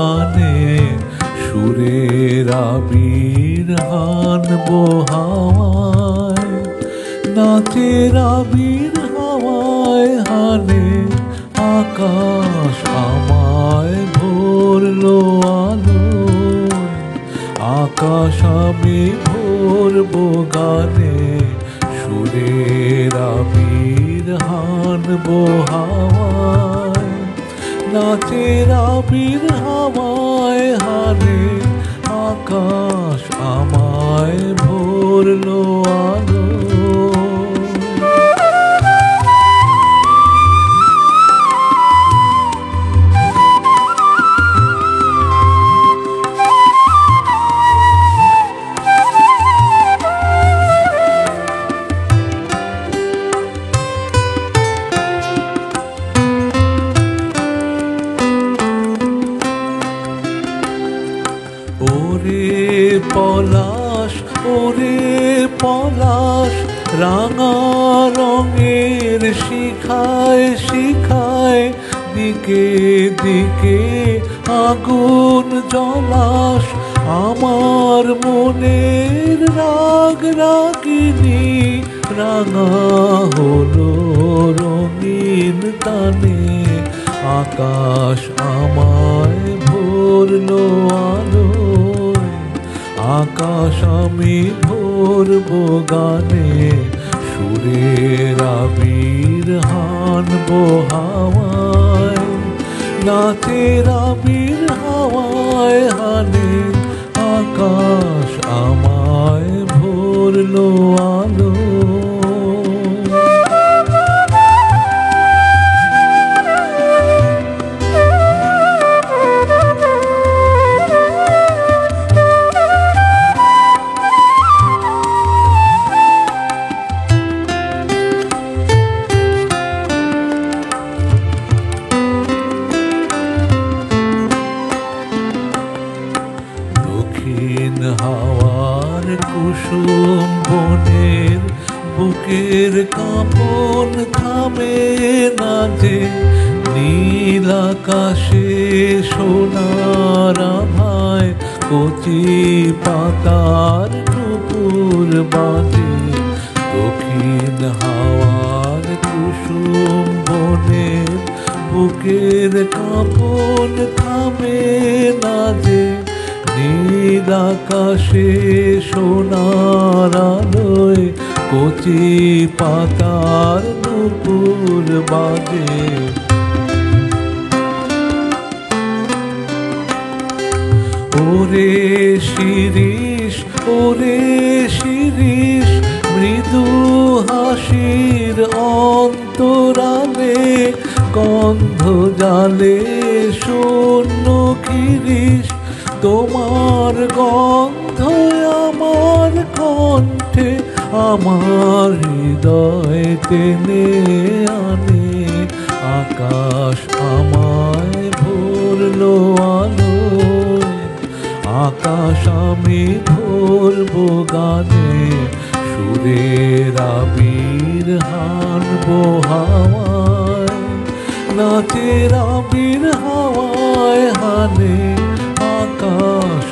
গানে সুরের আবির হানবো হাওয়ায়, নাচের আবির হাওয়ায় হানে আকাশ আমায় ভরলো আলোয়। আকাশ আমি ভরবো গানে সুরের আবির হানবো হাওয়ায়, নাচের আবির হাওয়ায় হানে আকাশ আমায় ভরলো আলো। ওরে পলাশ, ওরে পলাশ, রাঙা রঙের শিখায় শিখায় দিকে দিকে আগুন জলাস। আমার মনের রাগ রাগিনী রাঙা হলো রঙিন তানে, আকাশ আমায় ভরলো আলোয়। আকাশ আমি ভরবো গানে সুরের আবির হানবো হাওয়ায়, নাচের আবির হাওয়ায় হানে আকাশ আমায় ভরলো আলো। দক্ষিণ হাওয়ার কুসুম বনের বুকের কাঁপন থামে না যে, নীল আকাশে সোনার আভায় কচি পাতার নুপুর বাজে। দক্ষিণ হাওয়ার কুসুম বনের বুকের কাঁপন থামে না যে, নীল আকাশে সোনার আলোয় কচি পাতার নুপুর বাজে। ওরে শিরিষ, ওরে শিরিষ, মৃদু হাসির অন্তরালে গন্ধ জালে শূন্য খিরিশ। তোমার গন্ধ আমার কণ্ঠে আমার হৃদয় টেনে আনে, আকাশ আমায় ভরলো আলোয়। আকাশ আমি ভরবো গানে সুরের আবির হানবো হাওয়ায়, নাচের আবির হাওয়ায় হানে আকাশ